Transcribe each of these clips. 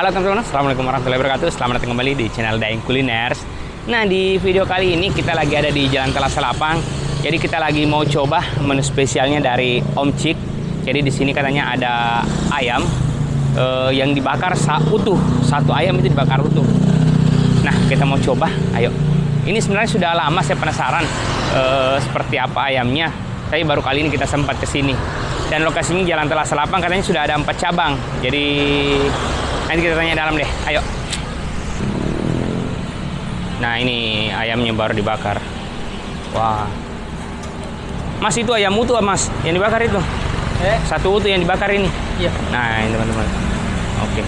Halo teman-teman, assalamualaikum warahmatullahi wabarakatuh. Selamat datang kembali di channel Daeng Kuliners. Nah, di video kali ini kita lagi ada di Jalan Tela Selapang. Jadi kita lagi mau coba menu spesialnya dari Om Cik. Jadi di sini katanya ada ayam yang dibakar utuh. Satu ayam itu dibakar utuh. Nah, kita mau coba. Ayo. Ini sebenarnya sudah lama saya penasaran seperti apa ayamnya. Tapi baru kali ini kita sempat ke sini. Dan lokasinya Jalan Tela Selapang, katanya sudah ada 4 cabang. Jadi nanti kita tanya dalam deh. Ayo. Nah, ini ayamnya baru dibakar. Wah. Mas, itu ayam utuh, Mas. Yang dibakar itu. Satu utuh yang dibakar ini. Iya. Nah, ini teman-teman. Oke.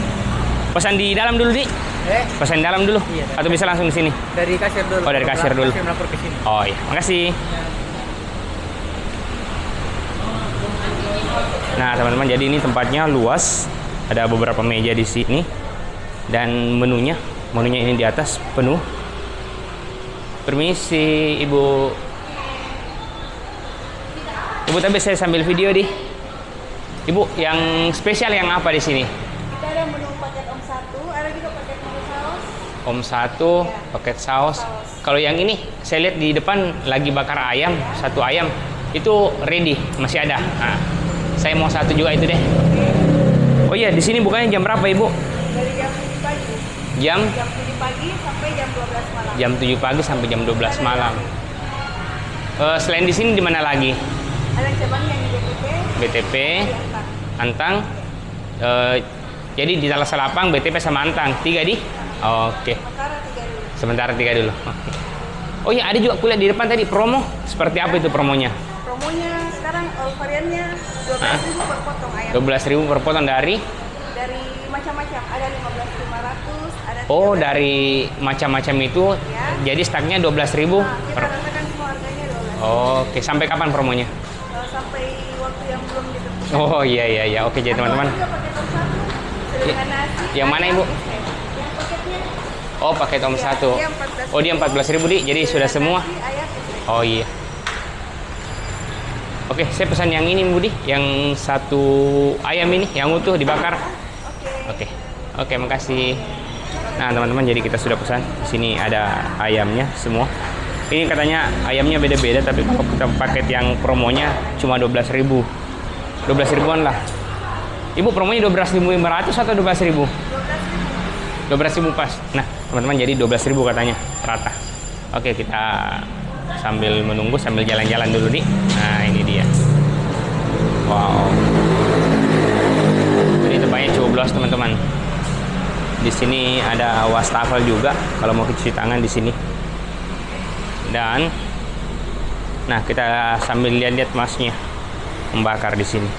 Pesan di dalam dulu, Di. Pesan di dalam dulu. Iya, atau bisa langsung di sini? Dari kasir dulu. Oh, dari kasir dulu. Kasir melapor ke sini. Oh iya, makasih. Nah, teman-teman, jadi ini tempatnya luas. Ada beberapa meja di sini. Dan menunya ini di atas penuh. Permisi, Ibu. Ibu, tapi saya sambil video, Di. Ibu, yang spesial yang apa di sini? Kita ada menu paket Om 1, ada juga paket menu saus. Om 1, ya. Paket saus. Kalau yang ini, saya lihat di depan lagi bakar ayam, satu ayam. Itu ready, masih ada. Nah, saya mau satu juga itu deh. Oh iya, di sini bukanya jam berapa, Ibu? Dari jam 7 pagi. Jam 7 pagi sampai jam 12 malam. Jam 7 pagi sampai jam 12 malam. Selain di sini di mana lagi? Ada cabangnya di BTP, Antang. Jadi di Tela Selapang, BTP sama Antang. 3 di? Oke. Sementara 3 dulu. Oke. Oh iya, ada juga kuliah di depan tadi promo. Seperti apa itu promonya? Promonya sekarang variannya 12.000 per potong ayam. 12.000 per potong dari macam-macam. Ada 15.500, ada 13.000. Oh, dari macam-macam itu. Ya. Jadi staknya 12.000. Nah, kita rasakan semua harganya 12.000. Oke, sampai kapan promonya? Sampai waktu yang belum ditentukan. Oh iya. Oke, jadi teman-teman. Yang mana, Ibu? Yang paketnya. Oh, paket Om 1. Oh, dia 14.000, Di. Jadi sudah semua. Oh iya. Oke, saya pesan yang ini, Budi. Yang satu ayam ini, yang utuh dibakar. Oke, makasih. Nah, teman-teman, jadi kita sudah pesan. Di sini ada ayamnya semua. Ini katanya ayamnya beda-beda, tapi kalau kita paket yang promonya cuma 12.000. 12.000-an lah. Ibu, promonya 12.500 atau 12.000? 12.000 pas. Nah, teman-teman, jadi 12.000 katanya rata. Oke, kita sambil menunggu, sambil jalan-jalan dulu, nih. Nah, ini dia. Wow. Jadi tempatnya coblos, teman-teman. Di sini ada wastafel juga kalau mau cuci tangan di sini. Dan nah, kita sambil lihat-lihat Masnya membakar di sini.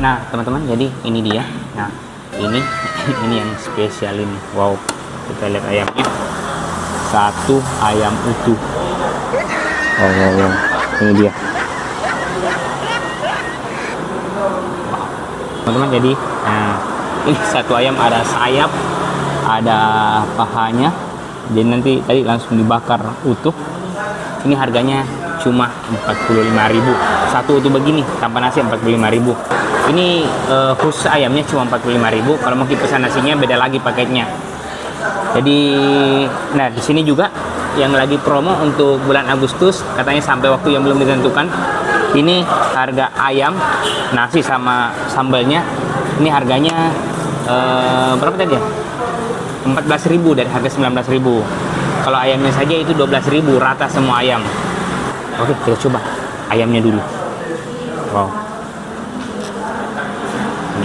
Nah, teman-teman, jadi ini dia. Nah, ini yang spesial ini. Wow, kita lihat ayamnya. Satu ayam utuh. Wow. Ini dia. Teman-teman, jadi ini satu ayam, ada sayap, ada pahanya. Jadi nanti tadi langsung dibakar utuh. Ini harganya cuma 45.000. Satu utuh begini tanpa nasi 45.000. Ini khusus ayamnya cuma 45.000. Kalau mau pesan nasinya beda lagi paketnya. Jadi, nah di sini juga yang lagi promo untuk bulan Agustus, katanya sampai waktu yang belum ditentukan. Ini harga ayam, nasi sama sambalnya. Ini harganya berapa tadi ya? 14.000 dari harga 19.000. Kalau ayamnya saja itu 12.000 rata semua ayam. Oke, kita coba ayamnya dulu. Wow.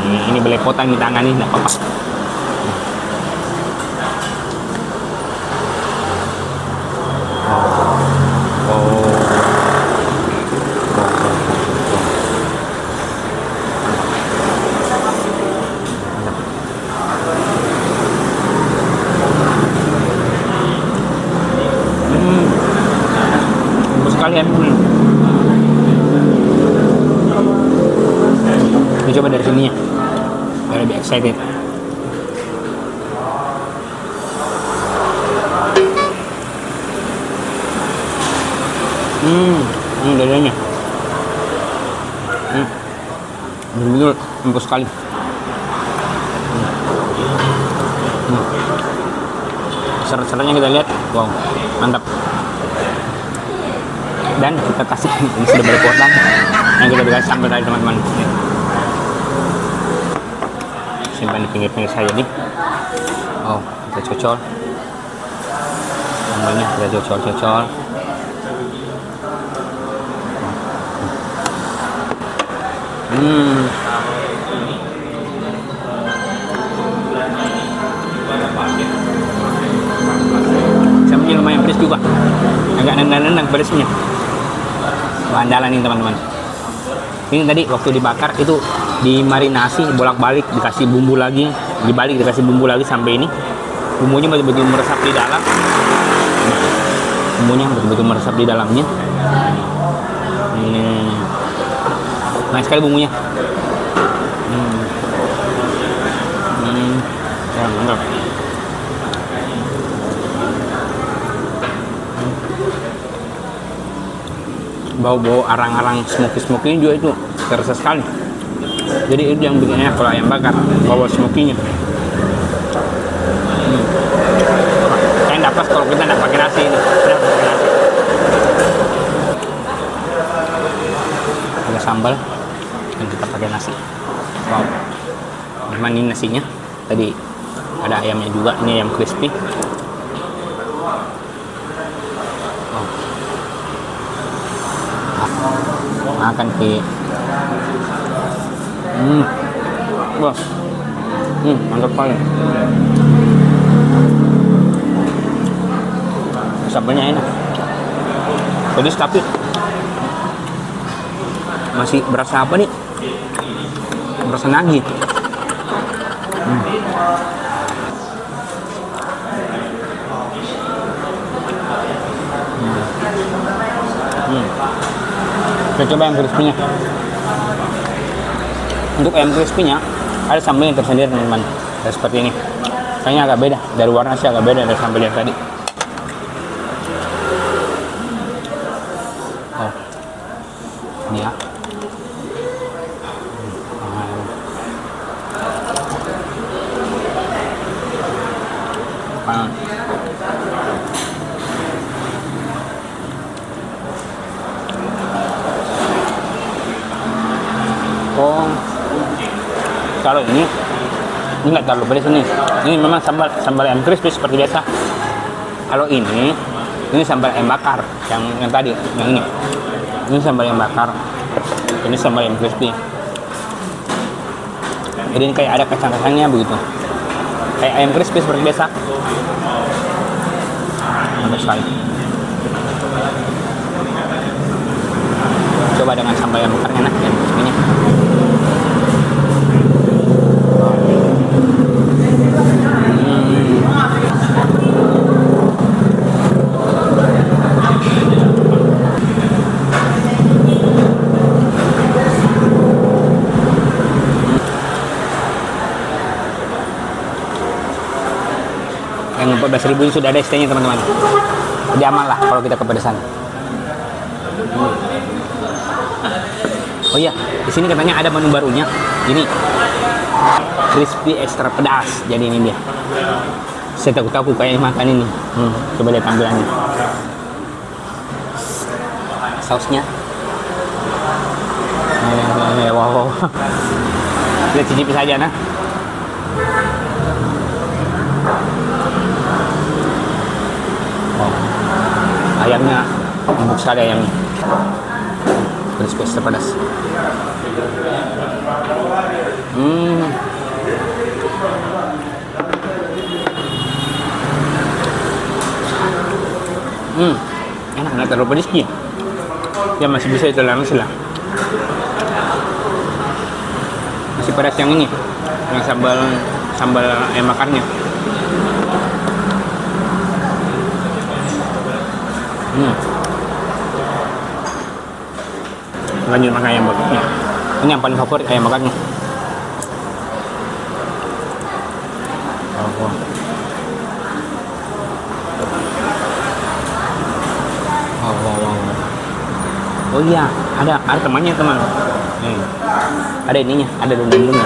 Ini belepotan di tangan ini, enggak apa-apa. sekali ya. Ini coba dari sini ya, biar lebih excited. Dadanya. Betul-betul empuk sekali. Serat-seratnya kita lihat, wow, mantap. Dan kita kasih, ini sudah berpotong yang kita dikasih sambal tadi teman-teman. Simpan di pinggir-pinggir saja nih. Oh, kita cocol sambalnya, kita cocol. Sambalnya lumayan pedas juga, agak nendang-nendang pedasnya. Andalan ini teman-teman. Ini tadi waktu dibakar itu dimarinasi bolak-balik, dikasih bumbu lagi, dibalik dikasih bumbu lagi sampai ini bumbunya betul-betul meresap di dalam. Bumbunya betul-betul meresap di dalamnya. Ini nah sekali bumbunya. Ya, mantap. Bau-bau arang-arang smoky juga itu terasa sekali. Jadi itu yang bikin enak kalau ayam bakar, bau smoky-nya. Kayak dapat kalau kita nggak pakai nasi ini. Ada sambal dan kita pakai nasi. Wow. Gimana ini nasinya? Tadi ada ayamnya juga, ini ayam crispy. Makan ki. Wah. Mantap sekali. Sambalnya enak. Pedas tapi masih berasa apa nih? Berasa nagih. Kita coba ayam crispy-nya. Untuk ayam crispy-nya ada sambal yang tersendiri teman-teman. Seperti ini. Kayaknya agak beda. Dari warna sih agak beda dari sambal yang tadi. Oh. Ini ya. Oh, kalau ini nggak terlalu pedas ini. Ini memang sambal ayam crispy seperti biasa. Kalau ini sambal ayam bakar yang tadi, yang ini. Ini sambal ayam bakar. Ini sambal ayam crispy. Jadi ini kayak ada kacang-kacangnya begitu. Kayak ayam crispy seperti biasa. Mantap sekali. Coba dengan sambal ayam bakarnya, nah, ayam crispy-nya. Yang 14.000 ini sudah ada ST-nya teman-teman. Jadi aman lah kalau kita kepedesan. Oh iya, di sini katanya ada menu barunya. Ini crispy extra pedas. Jadi ini dia. Saya takut kayak makan ini. Coba lihat tampilannya. Sausnya. Wow. Kita cicipi saja nah. Ayamnya empuk sekali ayamnya. Crispy extra pedas. Enak, nggak terlalu pedas ya. Ya masih bisa ditoleransi lah. Masih pedas yang ini, yang sambal ayam bakarnya. Lanjut makan ayam bakarnya. Ini yang paling favorit ayam bakarnya. Oh. Oh iya, ada temannya teman. Ada ininya, ada daun-daunnya.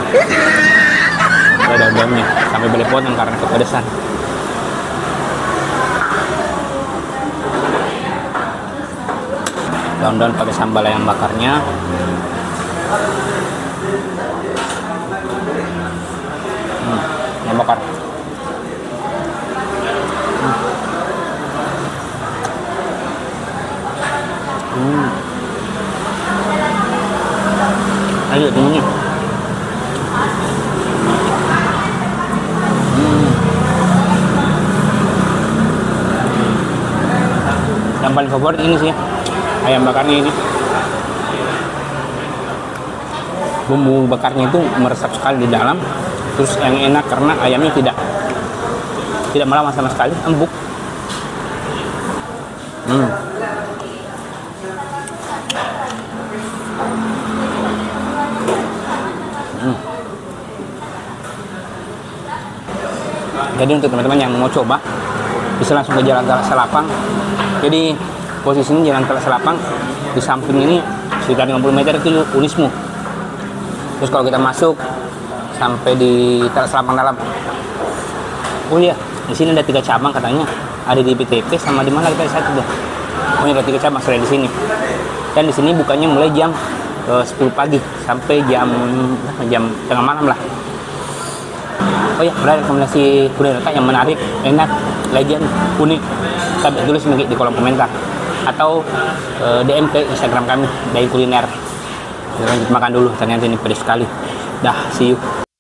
Ada daun-daunnya sampai belepotan karena kepedesan. Daun-daun pakai sambal ayam bakarnya. Ayam bakar. Ayo temennya. Yang paling favorit ini sih ayam bakarnya ini. Bumbu bakarnya itu meresap sekali di dalam. Terus yang enak karena ayamnya tidak melama sama sekali, empuk. Jadi untuk teman-teman yang mau coba bisa langsung ke Jalan Tala Selapang. Jadi posisinya Jalan Tala Selapang, di samping ini sekitar 50 meter itu Unismu. Terus kalau kita masuk sampai di Tala Selapang dalam, oh iya, di sini ada 3 cabang katanya, ada di BTP sama di mana kita satu tuh. Oh ini ada 3 cabang selain di sini. Dan di sini bukanya mulai jam 10 pagi sampai jam tengah malam lah. Oh ya, ada rekomendasi kuliner yang menarik, enak, legend, unik, kita tulis di kolom komentar atau DM ke Instagram kami dari kuliner. Kita lanjut makan dulu, ternyata ini pedas sekali. Dah, see you.